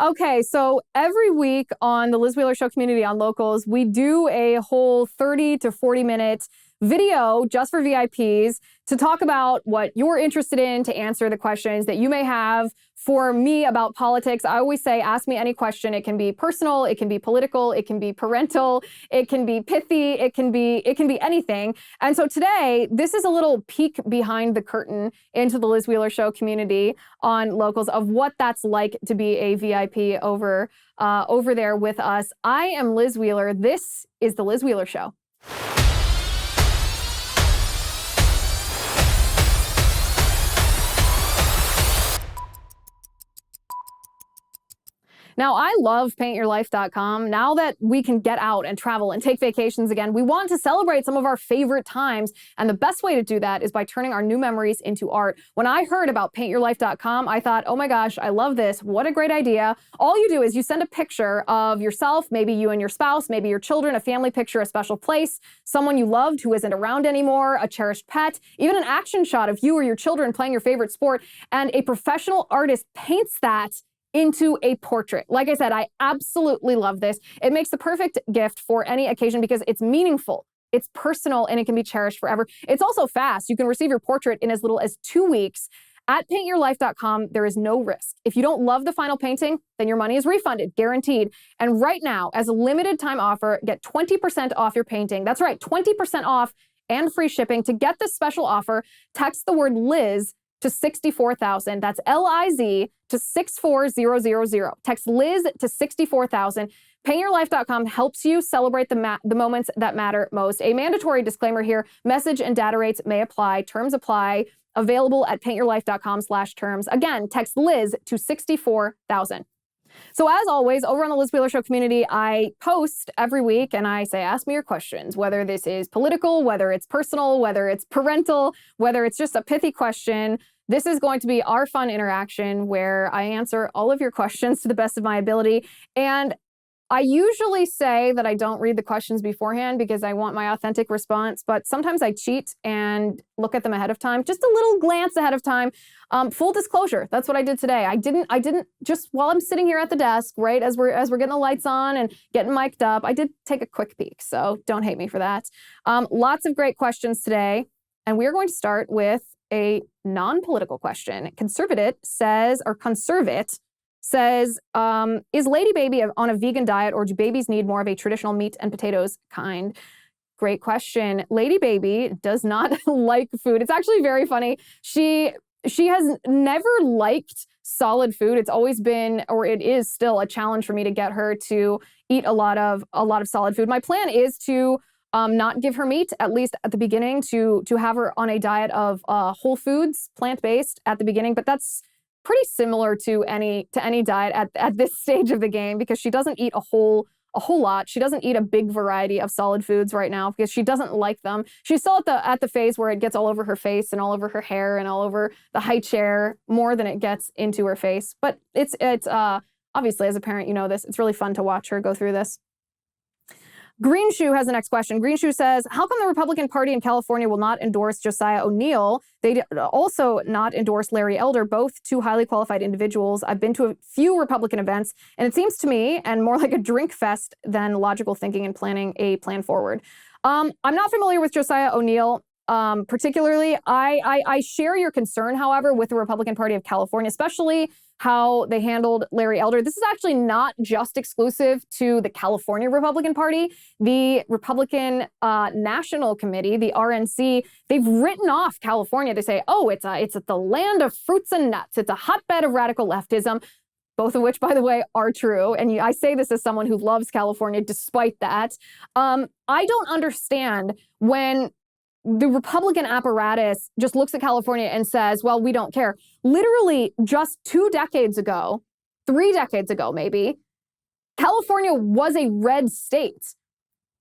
Okay, so every week on the Liz Wheeler Show community on Locals, we do a whole 30 to 40 minute video just for VIPs to talk about what you're interested in, to answer the questions that you may have for me about politics. I always say, ask me any question. It can be personal, it can be political, it can be parental, it can be pithy, it can be anything. And so today, this is a little peek behind the curtain into the Liz Wheeler Show community on Locals of what that's like to be a VIP over there with us. I am Liz Wheeler. This is the Liz Wheeler Show. Now, I love paintyourlife.com. Now that we can get out and travel and take vacations again, we want to celebrate some of our favorite times. And the best way to do that is by turning our new memories into art. When I heard about paintyourlife.com, I thought, oh my gosh, I love this. What a great idea. All you do is you send a picture of yourself, maybe you and your spouse, maybe your children, a family picture, a special place, someone you loved who isn't around anymore, a cherished pet, even an action shot of you or your children playing your favorite sport, and a professional artist paints that into a portrait. Like I said, I absolutely love this. It makes the perfect gift for any occasion because it's meaningful, it's personal, and it can be cherished forever. It's also fast. You can receive your portrait in as little as 2 weeks. At paintyourlife.com, there is no risk. If you don't love the final painting, then your money is refunded, guaranteed. And right now, as a limited time offer, get 20% off your painting. That's right, 20% off and free shipping. To get this special offer, text the word Liz to 64,000. That's Liz to 64000. Text Liz to 64,000. Paintyourlife.com helps you celebrate the moments that matter most. A mandatory disclaimer here: message and data rates may apply. Terms apply. Available at paintyourlife.com/terms. Again, text Liz to 64,000. So as always, over on the Liz Wheeler Show community, I post every week and I say, ask me your questions, whether this is political, whether it's personal, whether it's parental, whether it's just a pithy question. This is going to be our fun interaction where I answer all of your questions to the best of my ability. And I usually say that I don't read the questions beforehand because I want my authentic response, but sometimes I cheat and look at them ahead of time, just a little glance ahead of time. Full disclosure, that's what I did today. I didn't just while I'm sitting here at the desk, right, as we're getting the lights on and getting mic'd up, I did take a quick peek, so don't hate me for that. Lots of great questions today, and we're going to start with a non-political question. Conservit says, is Lady Baby on a vegan diet, or do babies need more of a traditional meat and potatoes kind? Great question. Lady Baby does not like food. It's actually very funny. She has never liked solid food. It's always been, or it is still, a challenge for me to get her to eat a lot of solid food. My plan is to not give her meat, at least at the beginning, to have her on a diet of whole foods, plant-based at the beginning, but that's pretty similar to any diet at this stage of the game because she doesn't eat a whole lot. She doesn't eat a big variety of solid foods right now because she doesn't like them. She's still at the phase where it gets all over her face and all over her hair and all over the high chair more than it gets into her face. But it's obviously, as a parent, you know this. It's really fun to watch her go through this. Green Shoe has the next question. Green Shoe says, how come the Republican Party in California will not endorse Josiah O'Neill? They also not endorse Larry Elder, both two highly qualified individuals. I've been to a few Republican events, and it seems to me, and more like a drink fest than logical thinking and planning a plan forward. I'm not familiar with Josiah O'Neill. Particularly, I share your concern, however, with the Republican Party of California, especially how they handled Larry Elder. This is actually not just exclusive to the California Republican Party. The Republican National Committee, the RNC, they've written off California. They say, oh, it's the land of fruits and nuts. It's a hotbed of radical leftism. Both of which, by the way, are true. And I say this as someone who loves California despite that. I don't understand when the Republican apparatus just looks at California and says, well, we don't care. Literally just 2 decades ago, 3 decades ago maybe, California was a red state.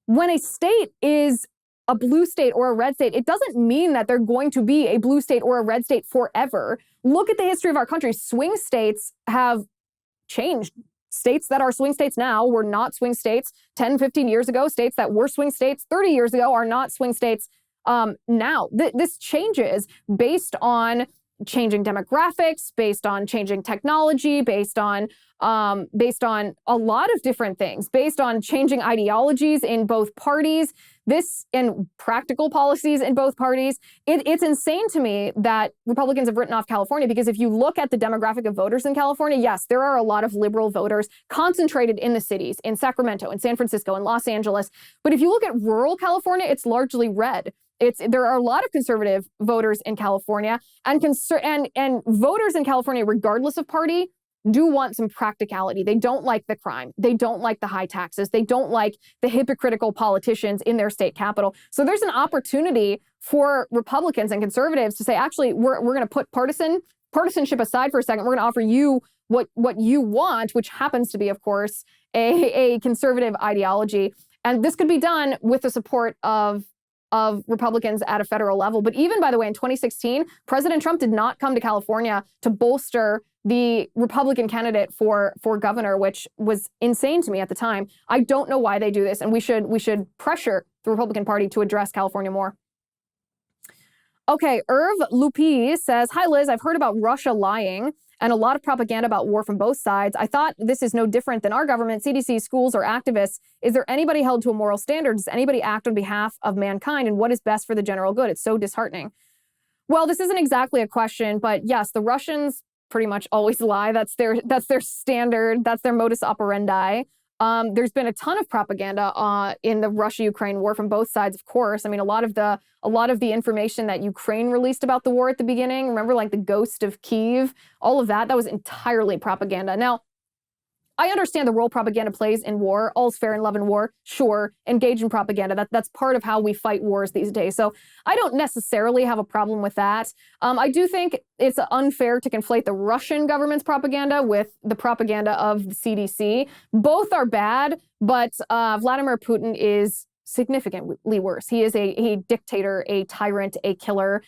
When a state is a blue state or a red state, it doesn't mean that they're going to be a blue state or a red state forever. Look at the history of our country. Swing states have changed. States that are swing states now were not swing states 10, 15 years ago. States that were swing states 30 years ago are not swing states now. This changes based on changing demographics, based on changing technology, based on a lot of different things, based on changing ideologies in both parties, and practical policies in both parties. It's insane to me that Republicans have written off California, because if you look at the demographic of voters in California, yes, there are a lot of liberal voters concentrated in the cities, in Sacramento, in San Francisco, in Los Angeles. But if you look at rural California, it's largely red. There are a lot of conservative voters in California, and voters in California, regardless of party, do want some practicality. They don't like the crime. They don't like the high taxes. They don't like the hypocritical politicians in their state capital. So there's an opportunity for Republicans and conservatives to say, actually, we're going to put partisanship aside for a second. We're going to offer you what you want, which happens to be, of course, a conservative ideology. And this could be done with the support of Republicans at a federal level. But even, by the way, in 2016, President Trump did not come to California to bolster the Republican candidate for governor, which was insane to me at the time. I don't know why they do this, and we should pressure the Republican Party to address California more. Okay, Irv Lupi says, hi, Liz, I've heard about Russia lying and a lot of propaganda about war from both sides. I thought this is no different than our government, CDC, schools, or activists. Is there anybody held to a moral standard? Does anybody act on behalf of mankind, and what is best for the general good? It's so disheartening. Well, this isn't exactly a question, but yes, the Russians pretty much always lie. That's their standard. That's their modus operandi. There's been a ton of propaganda in the Russia-Ukraine war from both sides, of course. I mean, a lot of the information that Ukraine released about the war at the beginning, remember, like the ghost of Kyiv, all of that was entirely propaganda. Now, I understand the role propaganda plays in war. All's fair in love and war. Sure, engage in propaganda. That's part of how we fight wars these days. So I don't necessarily have a problem with that. I do think it's unfair to conflate the Russian government's propaganda with the propaganda of the CDC. Both are bad, but Vladimir Putin is significantly worse. He is a dictator, a tyrant, a killer.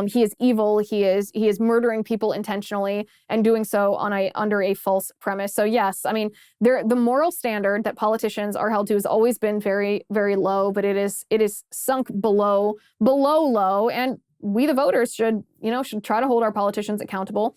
He is evil. He is murdering people intentionally and doing so under a false premise. So yes, I mean, the moral standard that politicians are held to has always been very, very low, but it is sunk below low, and we the voters should try to hold our politicians accountable.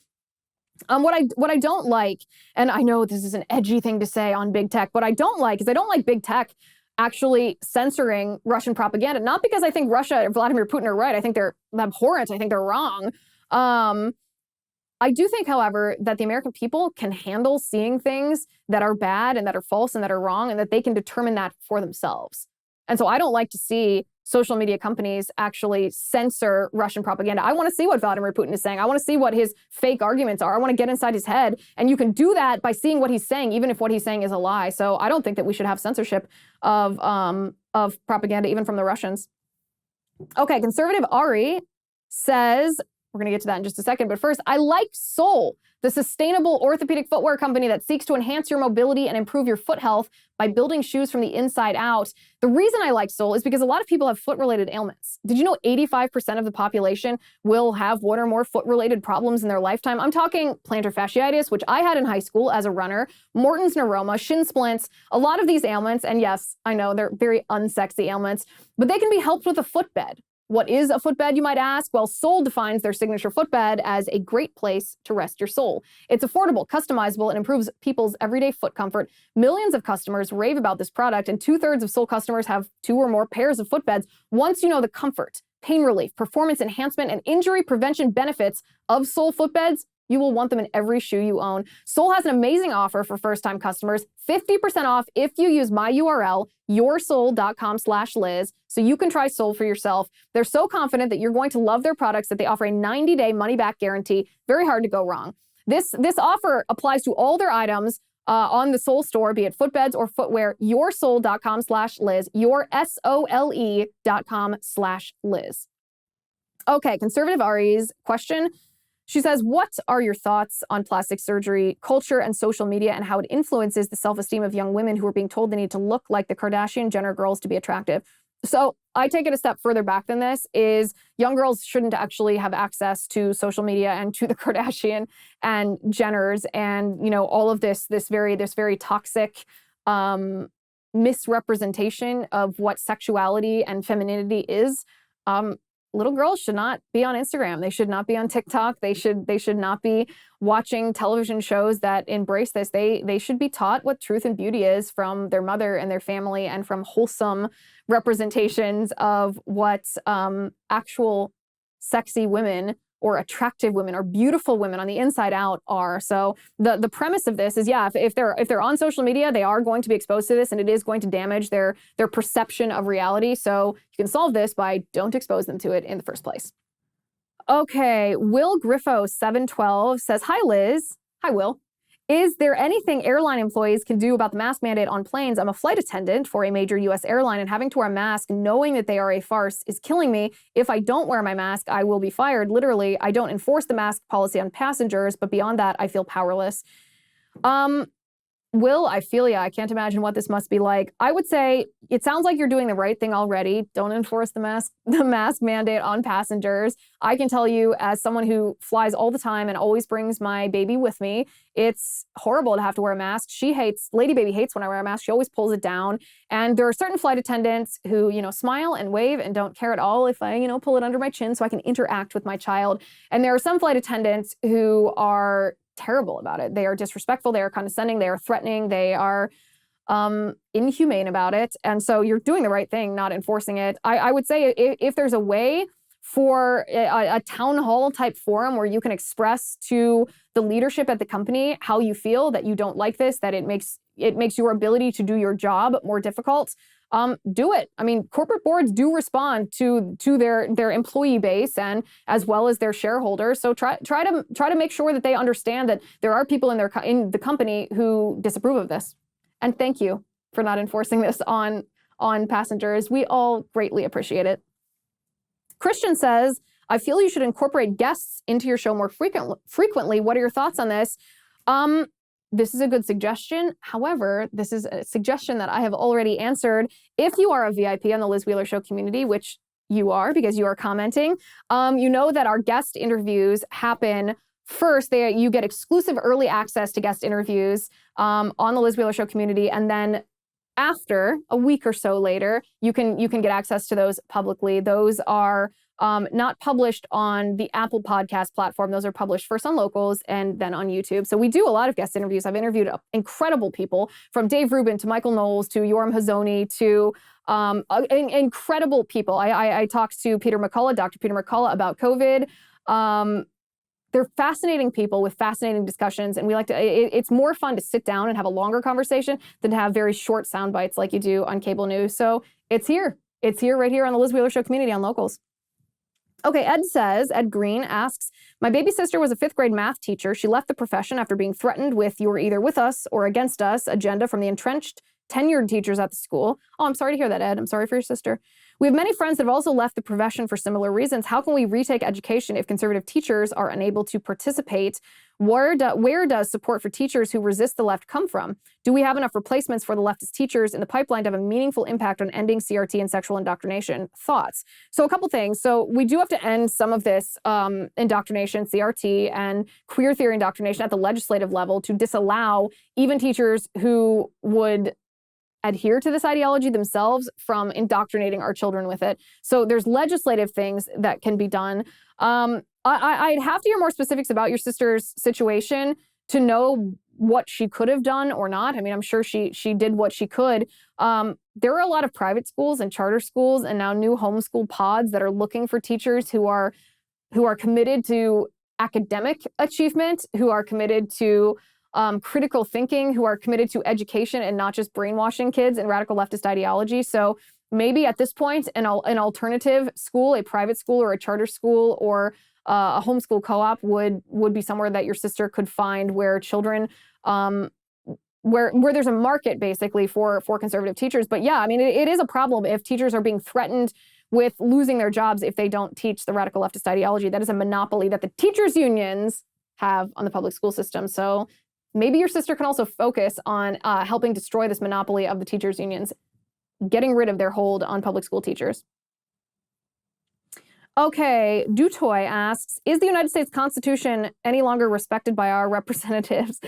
What I don't like, and I know this is an edgy thing to say on big tech, what I don't like is I don't like big tech actually censoring Russian propaganda, not because I think Russia or Vladimir Putin are right. I think they're abhorrent. I think they're wrong. I do think, however, that the American people can handle seeing things that are bad and that are false and that are wrong, and that they can determine that for themselves. And so I don't like to see social media companies actually censor Russian propaganda. I want to see what Vladimir Putin is saying. I want to see what his fake arguments are. I want to get inside his head. And you can do that by seeing what he's saying, even if what he's saying is a lie. So I don't think that we should have censorship of propaganda, even from the Russians. Okay, conservative Ari says, we're going to get to that in just a second, but first, I like Sole, the sustainable orthopedic footwear company that seeks to enhance your mobility and improve your foot health by building shoes from the inside out. The reason I like Sole is because a lot of people have foot-related ailments. Did you know 85% of the population will have one or more foot-related problems in their lifetime? I'm talking plantar fasciitis, which I had in high school as a runner, Morton's neuroma, shin splints, a lot of these ailments, and yes, I know they're very unsexy ailments, but they can be helped with a footbed. What is a footbed, you might ask? Well, Sole defines their signature footbed as a great place to rest your soul. It's affordable, customizable, and improves people's everyday foot comfort. Millions of customers rave about this product, and 2/3 of Sole customers have 2 or more pairs of footbeds. Once you know the comfort, pain relief, performance enhancement, and injury prevention benefits of Sole footbeds, you will want them in every shoe you own. Sole has an amazing offer for first-time customers, 50% off if you use my URL, yoursole.com/Liz, so you can try Sole for yourself. They're so confident that you're going to love their products that they offer a 90-day money-back guarantee. Very hard to go wrong. This offer applies to all their items on the Sole store, be it footbeds or footwear, yoursole.com/Liz, yoursole.com/Liz. Okay, conservative Ari's question. She says, what are your thoughts on plastic surgery, culture, and social media, and how it influences the self-esteem of young women who are being told they need to look like the Kardashian-Jenner girls to be attractive? So I take it a step further back than this, is young girls shouldn't actually have access to social media and to the Kardashian and Jenners and, all of this very toxic misrepresentation of what sexuality and femininity is. little girls should not be on Instagram. They should not be on TikTok. They should not be watching television shows that embrace this. They should be taught what truth and beauty is from their mother and their family, and from wholesome representations of what actual sexy women or attractive women or beautiful women on the inside out are. So the premise of this is, yeah, if they're on social media, they are going to be exposed to this, and it is going to damage their perception of reality. So you can solve this by don't expose them to it in the first place. Okay, Will Griffo 712 says, "Hi Liz." Hi Will. "Is there anything airline employees can do about the mask mandate on planes? I'm a flight attendant for a major US airline, and having to wear a mask knowing that they are a farce is killing me. If I don't wear my mask, I will be fired. Literally, I don't enforce the mask policy on passengers, but beyond that, I feel powerless." Will, I feel ya. I can't imagine what this must be like. I would say it sounds like you're doing the right thing already. Don't enforce the mask mandate on passengers. I can tell you, as someone who flies all the time and always brings my baby with me, it's horrible to have to wear a mask. Lady baby hates when I wear a mask. She always pulls it down. And there are certain flight attendants who, smile and wave and don't care at all if I, pull it under my chin so I can interact with my child. And there are some flight attendants who are terrible about it. They are disrespectful, they are condescending, they are threatening, they are inhumane about it. And so you're doing the right thing, not enforcing it. I would say if there's a way for a town hall type forum where you can express to the leadership at the company how you feel, that you don't like this, that it makes your ability to do your job more difficult, do it. I mean, corporate boards do respond to their employee base and as well as their shareholders. So try to make sure that they understand that there are people in the company who disapprove of this. And thank you for not enforcing this on passengers. We all greatly appreciate it. Christian says, "I feel you should incorporate guests into your show more frequently. What are your thoughts on this?" This is a good suggestion. However, this is a suggestion that I have already answered. If you are a VIP on the Liz Wheeler Show community, which you are because you are commenting, you know that our guest interviews happen first. You get exclusive early access to guest interviews on the Liz Wheeler Show community, and then after a week or so later, you can get access to those publicly. Those are not published on the Apple Podcast platform. Those are published first on Locals and then on YouTube. So we do a lot of guest interviews. I've interviewed incredible people, from Dave Rubin to Michael Knowles to Yoram Hazony to incredible people. I talked to Dr. Peter McCullough about COVID. They're fascinating people with fascinating discussions, and we like to. It's more fun to sit down and have a longer conversation than to have very short sound bites like you do on cable news. So it's here. It's here, right here on the Liz Wheeler Show community on Locals. Okay, Ed Green asks, "My baby sister was a 5th grade math teacher. She left the profession after being threatened with 'you are either with us or against us' agenda from the entrenched tenured teachers at the school." Oh, I'm sorry to hear that, Ed. I'm sorry for your sister. "We have many friends that have also left the profession for similar reasons. How can we retake education if conservative teachers are unable to participate? Where does support for teachers who resist the left come from? Do we have enough replacements for the leftist teachers in the pipeline to have a meaningful impact on ending CRT and sexual indoctrination?" Thoughts? So a couple things. So we do have to end some of this indoctrination, CRT, and queer theory indoctrination at the legislative level to disallow even teachers who would adhere to this ideology themselves from indoctrinating our children with it. So there's legislative things that can be done. I'd have to hear more specifics about your sister's situation to know what she could have done or not. I mean, I'm sure she did what she could. There are a lot of private schools and charter schools and now new homeschool pods that are looking for teachers who are committed to academic achievement, who are committed to critical thinking, who are committed to education and not just brainwashing kids and radical leftist ideology. So maybe at this point, an alternative school, a private school or a charter school or a homeschool co-op would be somewhere that your sister could find where children, where there's a market basically for conservative teachers. But yeah, I mean, it is a problem if teachers are being threatened with losing their jobs if they don't teach the radical leftist ideology. That is a monopoly that the teachers' unions have on the public school system. So maybe your sister can also focus on helping destroy this monopoly of the teachers' unions, getting rid of their hold on public school teachers. Okay, Dutoy asks, "Is the United States Constitution any longer respected by our representatives?"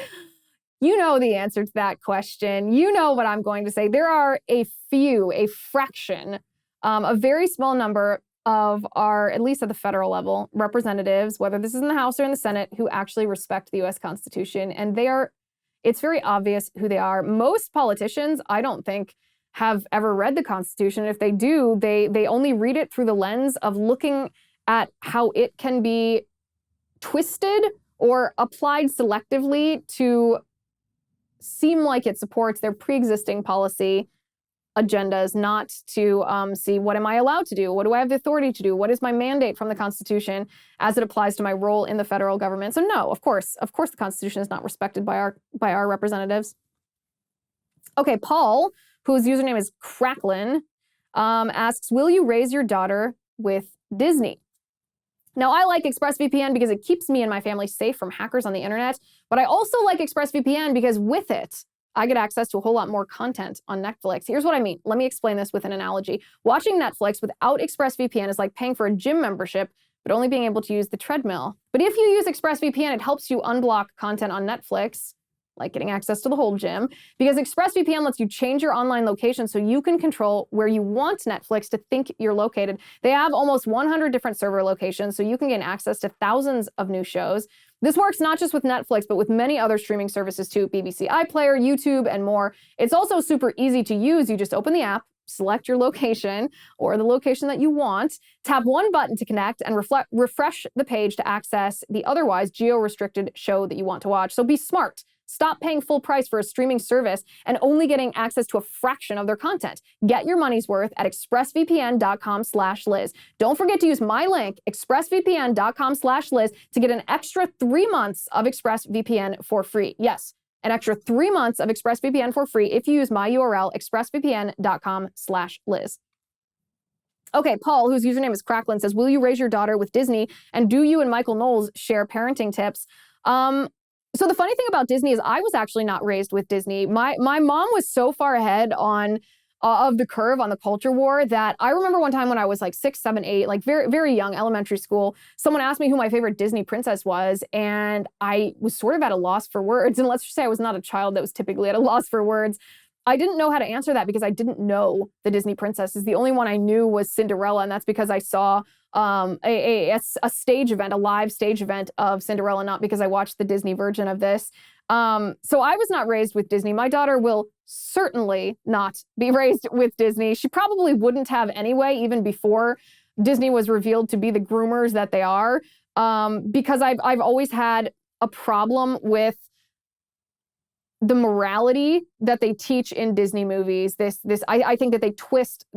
You know the answer to that question. You know what I'm going to say. There are a fraction, a very small number of our, at least at the federal level, representatives, whether this is in the House or in the Senate, who actually respect the US Constitution. And it's very obvious who they are. Most politicians, I don't think, have ever read the Constitution. If they do, they only read it through the lens of looking at how it can be twisted or applied selectively to seem like it supports their pre-existing policy agendas, not to see what am I allowed to do? What do I have the authority to do? What is my mandate from the Constitution as it applies to my role in the federal government? So no, of course, the Constitution is not respected by our representatives. Okay, Paul, whose username is Cracklin, asks, will you raise your daughter with Disney? Now, I like ExpressVPN because it keeps me and my family safe from hackers on the internet, but I also like ExpressVPN because with it, I get access to a whole lot more content on Netflix. Here's what I mean. Let me explain this with an analogy. Watching Netflix without ExpressVPN is like paying for a gym membership, but only being able to use the treadmill. But if you use ExpressVPN, it helps you unblock content on Netflix, like getting access to the whole gym, because ExpressVPN lets you change your online location so you can control where you want Netflix to think you're located. They have almost 100 different server locations, so you can gain access to thousands of new shows. This works not just with Netflix, but with many other streaming services too, BBC iPlayer, YouTube, and more. It's also super easy to use. You just open the app, select your location or the location that you want, tap one button to connect, and refresh the page to access the otherwise geo-restricted show that you want to watch. So be smart. Stop paying full price for a streaming service and only getting access to a fraction of their content. Get your money's worth at expressvpn.com/Liz. Don't forget to use my link, expressvpn.com/Liz, to get an extra 3 months of ExpressVPN for free. Yes, an extra 3 months of ExpressVPN for free if you use my URL, expressvpn.com/Liz. Okay, Paul, whose username is Cracklin, says, will you raise your daughter with Disney? And do you and Michael Knowles share parenting tips? So the funny thing about Disney is I was actually not raised with Disney. My mom was so far ahead of the curve on the culture war that I remember one time when I was like 6, 7, 8, like very, very young, elementary school, someone asked me who my favorite Disney princess was, and I was sort of at a loss for words. And let's just say I was not a child that was typically at a loss for words. I didn't know how to answer that because I didn't know the Disney princesses. The only one I knew was Cinderella, and that's because I saw a stage event, a live stage event of Cinderella, not because I watched the Disney version of this. So I was not raised with Disney. My daughter will certainly not be raised with Disney. She probably wouldn't have anyway, even before Disney was revealed to be the groomers that they are, because I've always had a problem with the morality that they teach in Disney movies. I think that they twist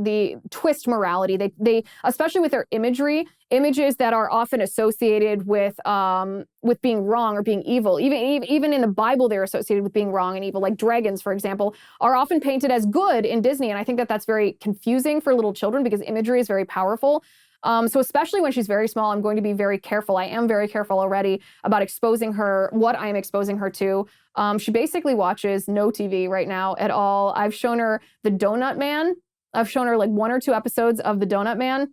morality. They especially with their images that are often associated with being wrong or being evil. Even in the Bible, they're associated with being wrong and evil. Like dragons, for example, are often painted as good in Disney, and I think that that's very confusing for little children because imagery is very powerful. So especially when she's very small, I'm going to be very careful. I am very careful already about exposing her, what I am exposing her to. She basically watches no TV right now at all. I've shown her The Donut Man. I've shown her like 1 or 2 episodes of The Donut Man.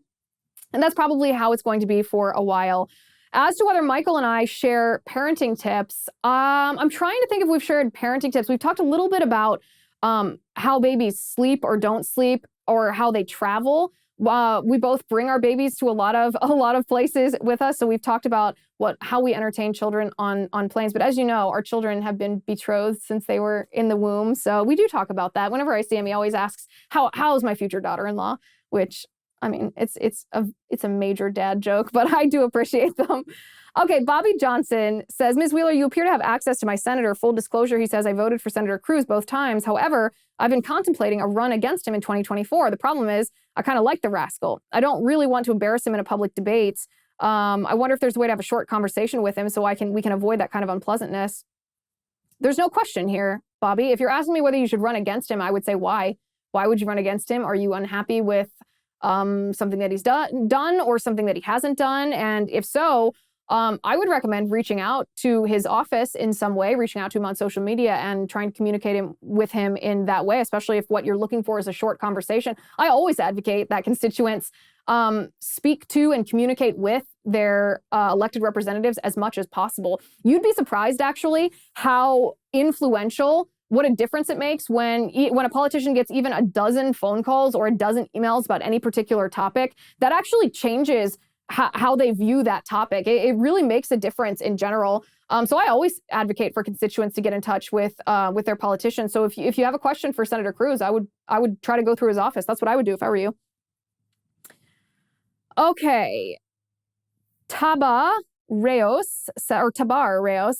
And that's probably how it's going to be for a while. As to whether Michael and I share parenting tips, I'm trying to think if we've shared parenting tips. We've talked a little bit about how babies sleep or don't sleep or how they travel. We both bring our babies to a lot of places with us. So we've talked about how we entertain children on planes. But as you know, our children have been betrothed since they were in the womb. So we do talk about that. Whenever I see him, he always asks, how's my future daughter-in-law? Which, I mean, it's a major dad joke, but I do appreciate them. Okay, Bobby Johnson says, Ms. Wheeler, you appear to have access to my senator. Full disclosure, he says, I voted for Senator Cruz both times. However, I've been contemplating a run against him in 2024. The problem is I kind of like the rascal. I don't really want to embarrass him in a public debate. I wonder if there's a way to have a short conversation with him so we can avoid that kind of unpleasantness. There's no question here, Bobby. If you're asking me whether you should run against him, I would say why. Why would you run against him? Are you unhappy with something that he's done or something that he hasn't done? And if so, I would recommend reaching out to his office in some way, reaching out to him on social media and trying to communicate with him in that way, especially if what you're looking for is a short conversation. I always advocate that constituents speak to and communicate with their elected representatives as much as possible. You'd be surprised, actually, how influential what a difference it makes when a politician gets even a dozen phone calls or a dozen emails about any particular topic. That actually changes how they view that topic. It really makes a difference in general. So I always advocate for constituents to get in touch with their politicians. So if you have a question for Senator Cruz, I would try to go through his office. That's what I would do if I were you. Okay. Tabar Reos,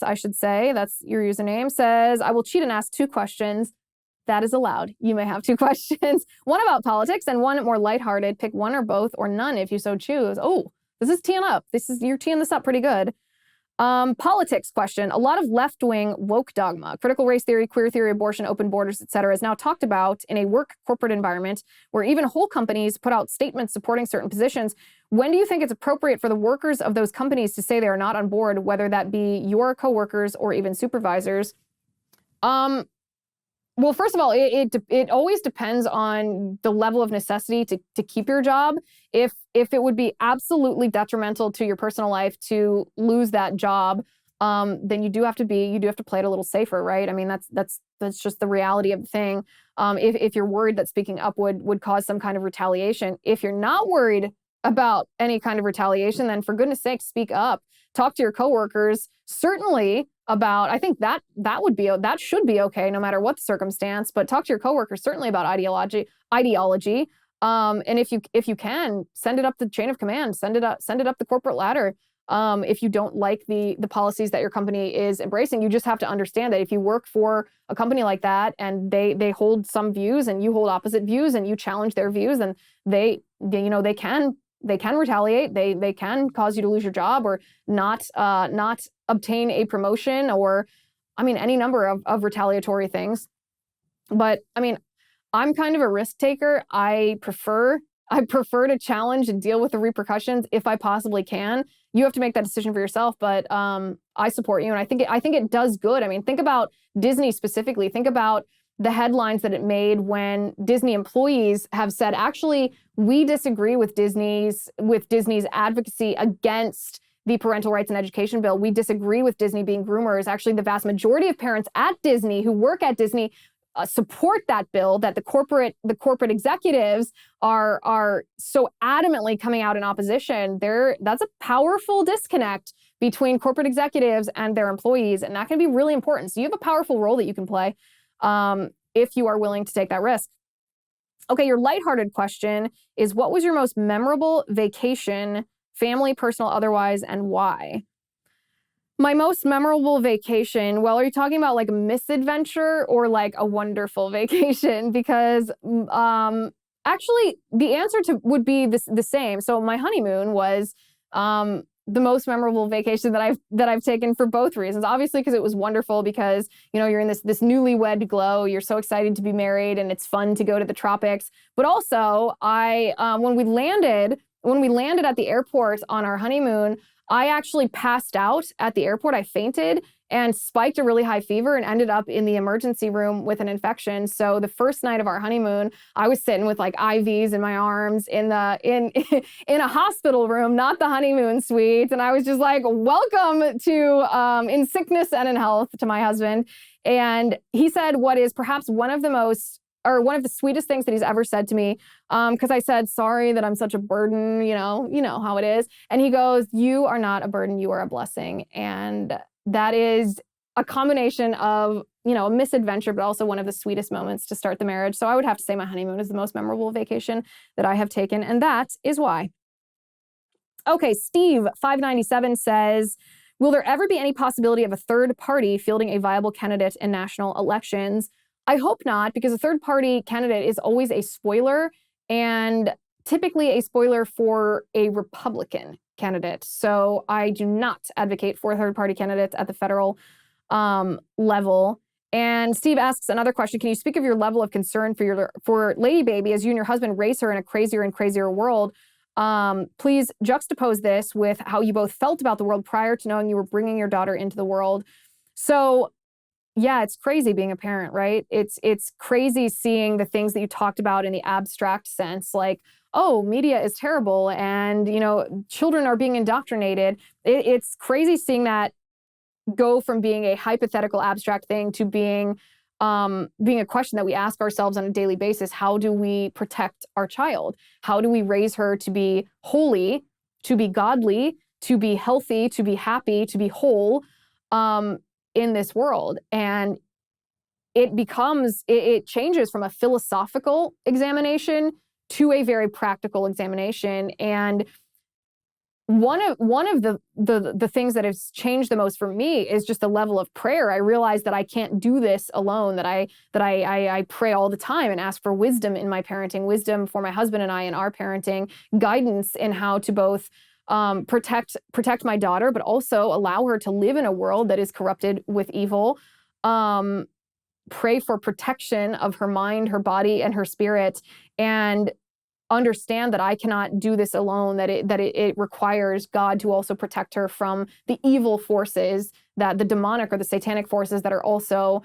I should say, that's your username, says, I will cheat and ask 2 questions. That is allowed. You may have 2 questions. One about politics and one more lighthearted. Pick one or both or none if you so choose. Oh, this is teeing up. You're teeing this up pretty good. Politics question. A lot of left-wing woke dogma, critical race theory, queer theory, abortion, open borders, etc., is now talked about in a work corporate environment where even whole companies put out statements supporting certain positions. When do you think it's appropriate for the workers of those companies to say they are not on board, whether that be your coworkers or even supervisors? Well, first of all, it always depends on the level of necessity to keep your job. If it would be absolutely detrimental to your personal life to lose that job, then you do have to play it a little safer, right? I mean, that's just the reality of the thing. If you're worried that speaking up would cause some kind of retaliation, if you're not worried about any kind of retaliation, then for goodness sake, speak up. Talk to your coworkers. Certainly about, I think that should be okay no matter what the circumstance, but talk to your coworkers certainly about ideology. And if you can, send it up the chain of command, send it up the corporate ladder. If you don't like the policies that your company is embracing, you just have to understand that if you work for a company like that and they hold some views and you hold opposite views and you challenge their views, then they can retaliate. They can cause you to lose your job or not obtain a promotion, or any number of retaliatory things. But I'm kind of a risk taker. I prefer to challenge and deal with the repercussions if I possibly can. You have to make that decision for yourself, but I support you, and I think it does good. Think about Disney specifically. Think about the headlines that it made when Disney employees have said, actually, we disagree with Disney's advocacy against the parental rights and education bill. We disagree with Disney being groomers. Actually, the vast majority of parents at Disney who work at Disney support that bill, that the corporate executives are so adamantly coming out in opposition. That's a powerful disconnect between corporate executives and their employees, and that can be really important. So you have a powerful role that you can play if you are willing to take that risk. Okay, your lighthearted question is, what was your most memorable vacation, family, personal, otherwise, and why? My most memorable vacation, well, are you talking about like a misadventure or like a wonderful vacation? Because actually, the answer would be the same. So my honeymoon was the most memorable vacation that I've taken for both reasons. Obviously, because it was wonderful, because you're in this newlywed glow. You're so excited to be married, and it's fun to go to the tropics. But also, when we landed at the airport on our honeymoon, I actually passed out at the airport. I fainted and spiked a really high fever and ended up in the emergency room with an infection. So the first night of our honeymoon, I was sitting with like IVs in my arms in a hospital room, not the honeymoon suite. And I was just like, welcome to in sickness and in health, to my husband. And he said what is perhaps one of the sweetest things that he's ever said to me, because I said, sorry that I'm such a burden, you know how it is. And he goes, you are not a burden, you are a blessing. And that is a combination of, a misadventure, but also one of the sweetest moments to start the marriage. So I would have to say my honeymoon is the most memorable vacation that I have taken, and that is why. Okay, Steve, 597 says, will there ever be any possibility of a third party fielding a viable candidate in national elections? I hope not, because a third-party candidate is always a spoiler, and typically a spoiler for a Republican candidate. So I do not advocate for third-party candidates at the federal level. And Steve asks another question: can you speak of your level of concern for Lady Baby as you and your husband raise her in a crazier and crazier world? Please juxtapose this with how you both felt about the world prior to knowing you were bringing your daughter into the world. So yeah, it's crazy being a parent, right? It's crazy seeing the things that you talked about in the abstract sense, like, oh, media is terrible and, children are being indoctrinated. It's crazy seeing that go from being a hypothetical abstract thing to being being a question that we ask ourselves on a daily basis. How do we protect our child? How do we raise her to be holy, to be godly, to be healthy, to be happy, to be whole in this world? And it changes from a philosophical examination to a very practical examination. And one of the things that has changed the most for me is just the level of prayer. I realized that I can't do this alone, that I pray all the time and ask for wisdom in my parenting, wisdom for my husband and I in our parenting, guidance in how to both protect my daughter, but also allow her to live in a world that is corrupted with evil. Pray for protection of her mind, her body, and her spirit, and understand that I cannot do this alone, that it requires God to also protect her from the evil forces, that the demonic or the satanic forces that are also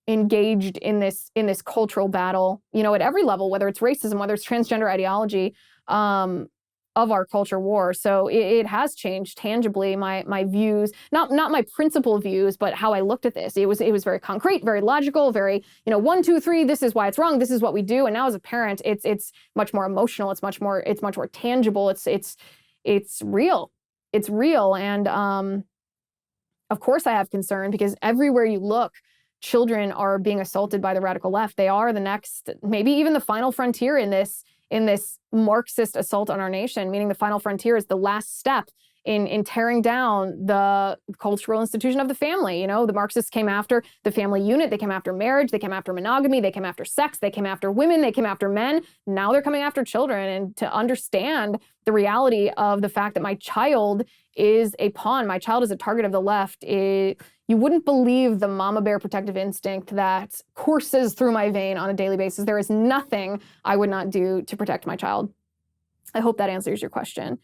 engaged in this cultural battle, at every level, whether it's racism, whether it's transgender ideology, of our culture war. So it has changed tangibly my views, not my principal views, but how I looked at this. It was very concrete, very logical, very, 1, 2, 3, this is why it's wrong, this is what we do. And now as a parent, it's much more emotional, it's much more tangible, it's real. It's real. And of course I have concern, because everywhere you look, children are being assaulted by the radical left. They are the next, maybe even the final frontier in this Marxist assault on our nation, meaning the final frontier is the last step in tearing down the cultural institution of the family. The Marxists came after the family unit, they came after marriage, they came after monogamy, they came after sex, they came after women, they came after men. Now they're coming after children. And to understand the reality of the fact that my child is a pawn, my child is a target of the left, you wouldn't believe the mama bear protective instinct that courses through my vein on a daily basis. There is nothing I would not do to protect my child. I hope that answers your question.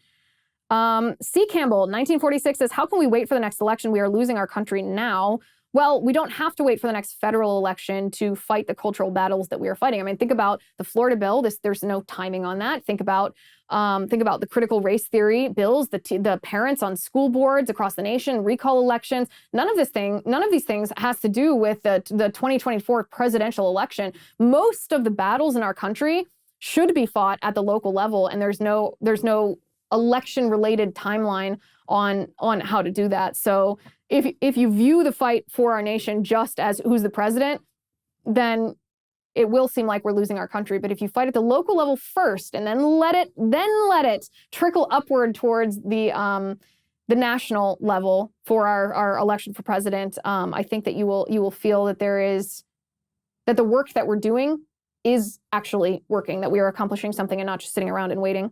C. Campbell, 1946 says, how can we wait for the next election? We are losing our country now. Well, we don't have to wait for the next federal election to fight the cultural battles that we are fighting. I mean, think about the Florida bill. There's no timing on that. Think about the critical race theory bills, the parents on school boards across the nation, recall elections. None of these things has to do with the 2024 presidential election. Most of the battles in our country should be fought at the local level, and there's no election-related timeline on how to do that. So if you view the fight for our nation just as who's the president, then it will seem like we're losing our country. But if you fight at the local level first and then let it trickle upward towards the national level for our election for president, I think that you will feel that that the work that we're doing is actually working, that we are accomplishing something and not just sitting around and waiting.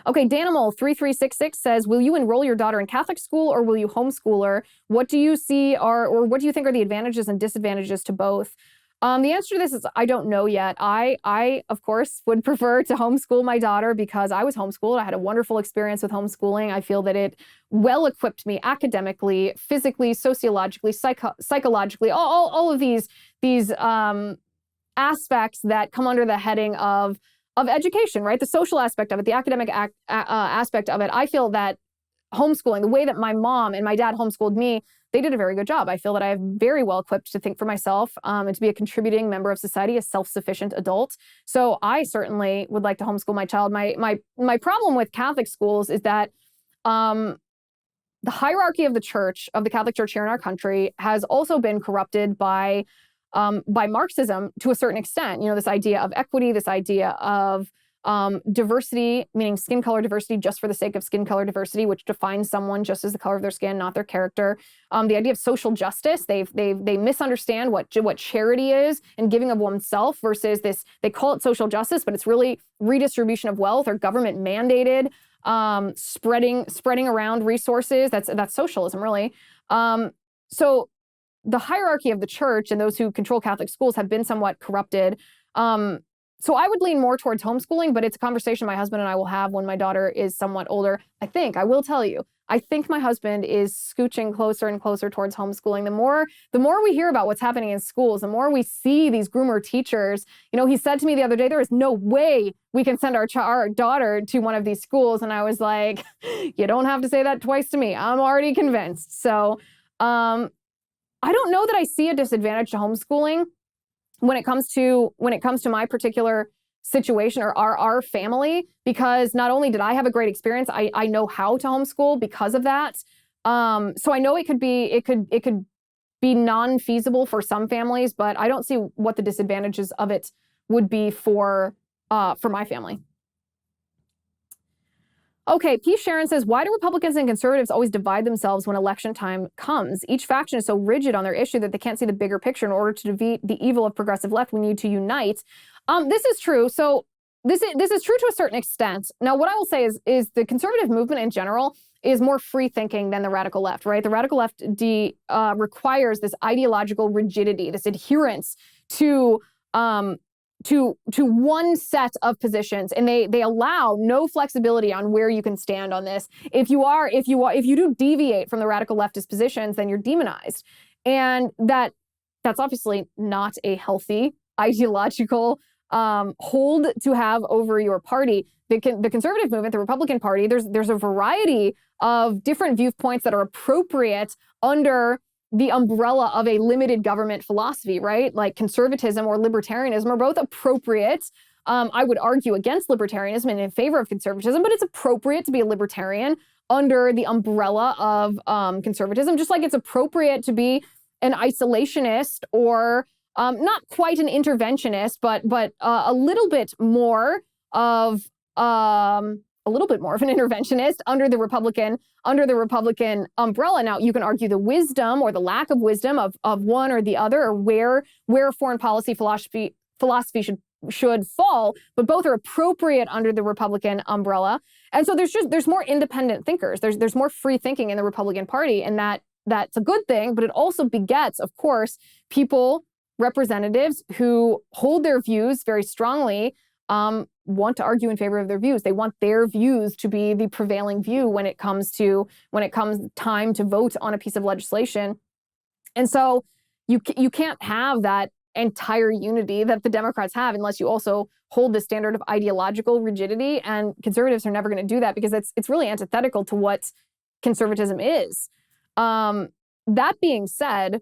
Okay, Danimal 3366 says, will you enroll your daughter in Catholic school or will you homeschool her? What do you see or what do you think are the advantages and disadvantages to both? The answer to this is I don't know yet. I, of course, would prefer to homeschool my daughter because I was homeschooled. I had a wonderful experience with homeschooling. I feel that it well equipped me academically, physically, sociologically, psychologically, all of these aspects that come under the heading of education, right? The social aspect of it, the academic aspect of it. I feel that homeschooling, the way that my mom and my dad homeschooled me, they did a very good job. I feel that I am very well equipped to think for myself and to be a contributing member of society, a self-sufficient adult. So I certainly would like to homeschool my child. My problem with Catholic schools is that the hierarchy of the church, of the Catholic Church here in our country, has also been corrupted by Marxism to a certain extent. This idea of equity, this idea of diversity, meaning skin color diversity just for the sake of skin color diversity, which defines someone just as the color of their skin, not their character. The idea of social justice, they misunderstand what charity is and giving of oneself versus this, they call it social justice, but it's really redistribution of wealth or government mandated spreading around resources. That's socialism, really. So the hierarchy of the church and those who control Catholic schools have been somewhat corrupted. So I would lean more towards homeschooling, but it's a conversation my husband and I will have when my daughter is somewhat older. I will tell you, I think my husband is scooching closer and closer towards homeschooling. The more we hear about what's happening in schools, the more we see these groomer teachers. He said to me the other day, there is no way we can send our daughter to one of these schools. And I was like, you don't have to say that twice to me. I'm already convinced. So, I don't know that I see a disadvantage to homeschooling when it comes to my particular situation or our family, because not only did I have a great experience, I know how to homeschool because of that. So I know it could be non-feasible for some families, but I don't see what the disadvantages of it would be for my family. Okay, P. Sharon says, why do Republicans and conservatives always divide themselves when election time comes? Each faction is so rigid on their issue that they can't see the bigger picture. In order to defeat the evil of progressive left, we need to unite. This is true. So this is true to a certain extent. Now, what I will say is the conservative movement in general is more free thinking than the radical left, right? The radical left requires this ideological rigidity, this adherence to one set of positions, and they allow no flexibility on where you can stand on this. If you do deviate from the radical leftist positions, then you're demonized, and that's obviously not a healthy ideological hold to have over your party. The conservative movement, the Republican Party, there's a variety of different viewpoints that are appropriate under the umbrella of a limited government philosophy, right? Like conservatism or libertarianism are both appropriate. I would argue against libertarianism and in favor of conservatism, but it's appropriate to be a libertarian under the umbrella of conservatism, just like it's appropriate to be an isolationist or not quite an interventionist, but a little bit more of an interventionist under the Republican umbrella. Now, you can argue the wisdom or the lack of wisdom of one or the other, or where foreign policy philosophy should fall, but both are appropriate under the Republican umbrella. And so there's more independent thinkers. There's more free thinking in the Republican Party, and that's a good thing, but it also begets, of course, representatives who hold their views very strongly, want to argue in favor of their views. They want their views to be the prevailing view when it comes time to vote on a piece of legislation. And so you can't have that entire unity that the Democrats have unless you also hold the standard of ideological rigidity, and conservatives are never going to do that because it's really antithetical to what conservatism is. That being said,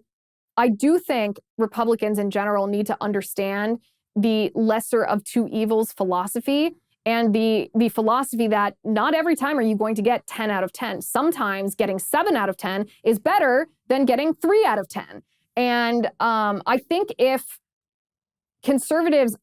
I do think Republicans in general need to understand the lesser of two evils philosophy, and the philosophy that not every time are you going to get 10 out of 10. Sometimes getting 7 out of 10 is better than getting 3 out of 10. And I think if conservatives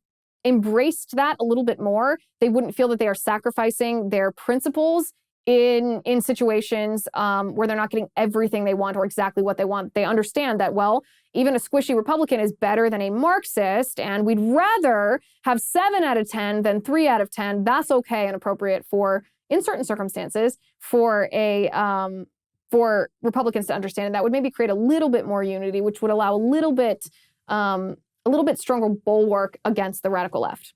embraced that a little bit more, they wouldn't feel that they are sacrificing their principles in situations where they're not getting everything they want or exactly what they want. They understand that, well, even a squishy Republican is better than a Marxist, and we'd rather have 7 out of 10 than 3 out of 10. That's okay and appropriate in certain circumstances, for Republicans to understand. And that would maybe create a little bit more unity, which would allow a little bit stronger bulwark against the radical left.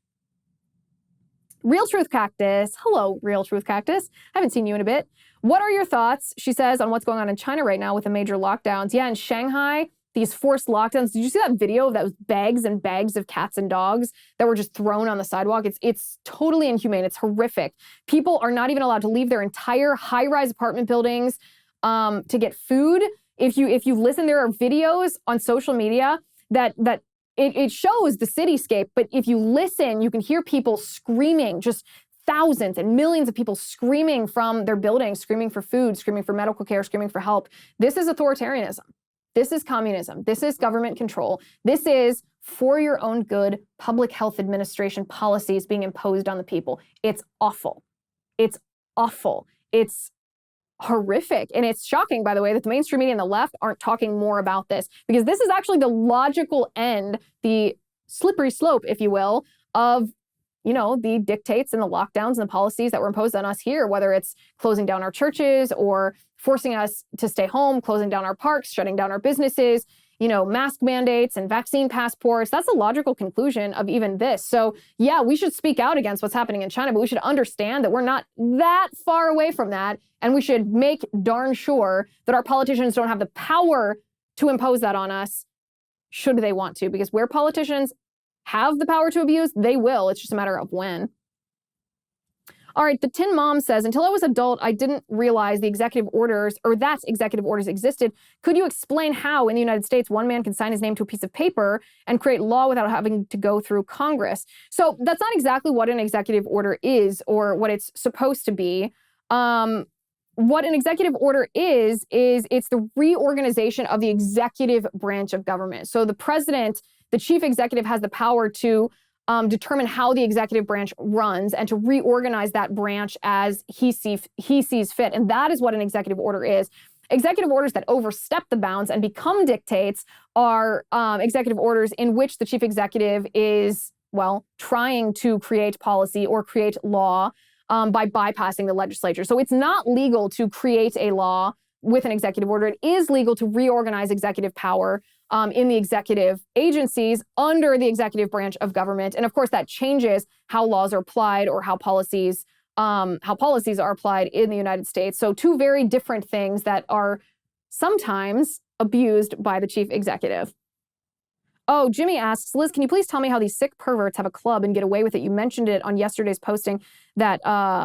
Real Truth Cactus. Hello, Real Truth Cactus. I haven't seen you in a bit. What are your thoughts, she says, on what's going on in China right now with the major lockdowns? Yeah, in Shanghai, these forced lockdowns. Did you see that video of those bags and bags of cats and dogs that were just thrown on the sidewalk? It's totally inhumane. It's horrific. People are not even allowed to leave their entire high-rise apartment buildings to get food. If you listen, there are videos on social media that it shows the cityscape, but if you listen, you can hear people screaming, just thousands and millions of people screaming from their buildings, screaming for food, screaming for medical care, screaming for help. This is authoritarianism. This is communism. This is government control. This is for your own good, public health administration policies being imposed on the people. It's awful. It's awful. It's horrific. And it's shocking, by the way, that the mainstream media and the left aren't talking more about this, because this is actually the logical end, the slippery slope, if you will, of the dictates and the lockdowns and the policies that were imposed on us here, whether it's closing down our churches or forcing us to stay home, closing down our parks, shutting down our businesses, mask mandates and vaccine passports. That's the logical conclusion of even this. So yeah, we should speak out against what's happening in China, but we should understand that we're not that far away from that. And we should make darn sure that our politicians don't have the power to impose that on us, should they want to, because where politicians have the power to abuse, they will. It's just a matter of when. All right, the Tin Mom says, until I was adult, I didn't realize the executive orders or that executive orders existed. Could you explain how in the United States one man can sign his name to a piece of paper and create law without having to go through Congress? So that's not exactly what an executive order is or what it's supposed to be. What an executive order is it's the reorganization of the executive branch of government. So the president, the chief executive, has the power to determine how the executive branch runs and to reorganize that branch as he sees fit. And that is what an executive order is. Executive orders that overstep the bounds and become dictates are executive orders in which the chief executive is, well, trying to create policy or create law by bypassing the legislature. So it's not legal to create a law with an executive order. It is legal to reorganize executive power in the executive agencies under the executive branch of government. And of course, that changes how laws are applied or how policies are applied in the United States. So two very different things that are sometimes abused by the chief executive. Oh, Jimmy asks, Liz, can you please tell me how these sick perverts have a club and get away with it? You mentioned it on yesterday's posting that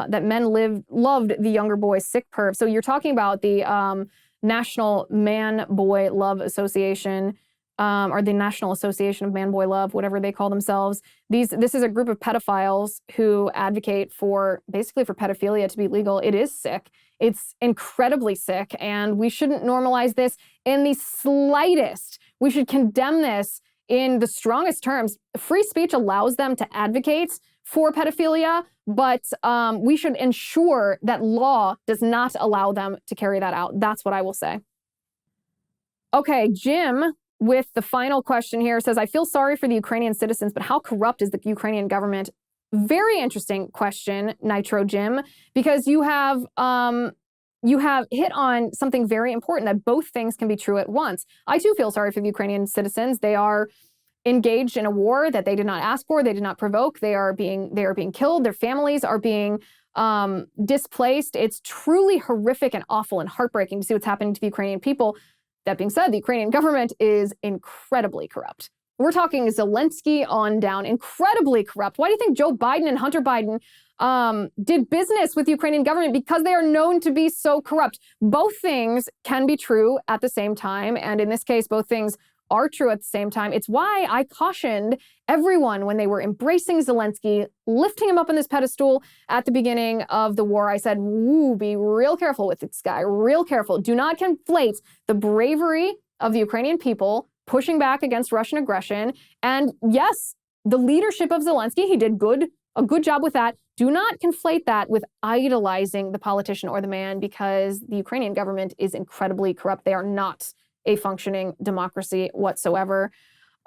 men loved the younger boys sick perv. So you're talking about the National Man-Boy Love Association, or the National Association of Man-Boy Love, whatever they call themselves. This is a group of pedophiles who advocate basically for pedophilia to be legal. It is sick. It's incredibly sick, and we shouldn't normalize this in the slightest. We should condemn this in the strongest terms. Free speech allows them to advocate for pedophilia, but we should ensure that law does not allow them to carry that out. That's what I will say. Okay, Jim, with the final question here, says, I feel sorry for the Ukrainian citizens, but how corrupt is the Ukrainian government? Very interesting question, Nitro Jim, because you have hit on something very important, that both things can be true at once. I too feel sorry for the Ukrainian citizens. They are engaged in a war that they did not ask for, they did not provoke. They are being killed. Their families are being displaced. It's truly horrific and awful and heartbreaking to see what's happening to the Ukrainian people. That being said, the Ukrainian government is incredibly corrupt. We're talking Zelensky on down, incredibly corrupt. Why do you think Joe Biden and Hunter Biden did business with the Ukrainian government? Because they are known to be so corrupt. Both things can be true at the same time. And in this case, both things are true at the same time. It's why I cautioned everyone when they were embracing Zelensky, lifting him up on this pedestal at the beginning of the war. I said, ooh, be real careful with this guy, real careful. Do not conflate the bravery of the Ukrainian people pushing back against Russian aggression. And yes, the leadership of Zelensky, he did a good job with that. Do not conflate that with idolizing the politician or the man, because the Ukrainian government is incredibly corrupt. They are not a functioning democracy whatsoever.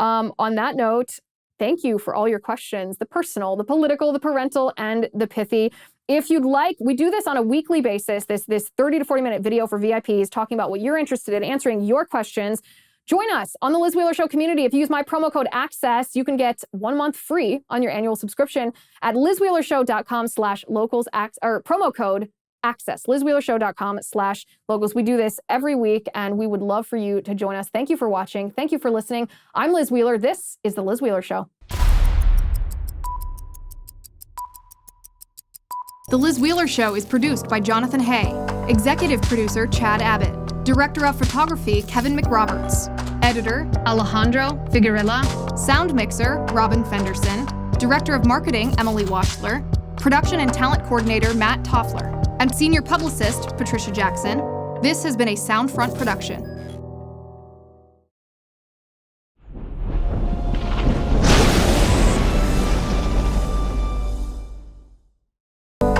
On that note, thank you for all your questions, the personal, the political, the parental, and the pithy. If you'd like, we do this on a weekly basis, this 30 to 40 minute video for VIPs talking about what you're interested in, answering your questions. Join us on the Liz Wheeler Show community. If you use my promo code ACCESS, you can get 1 month free on your annual subscription at lizwheelershow.com/locals, or promo code ACCESS, lizwheelershow.com/locals. We do this every week, and we would love for you to join us. Thank you for watching. Thank you for listening. I'm Liz Wheeler. This is the Liz Wheeler Show. The Liz Wheeler Show is produced by Jonathan Hay, executive producer Chad Abbott, director of photography Kevin McRoberts, editor Alejandro Figuerella, sound mixer Robin Fenderson, director of marketing Emily Washler, production and talent coordinator Matt Toffler, and senior publicist Patricia Jackson. This has been a Soundfront production.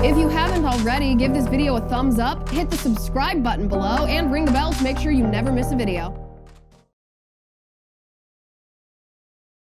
If you haven't already, give this video a thumbs up, hit the subscribe button below, and ring the bell to make sure you never miss a video.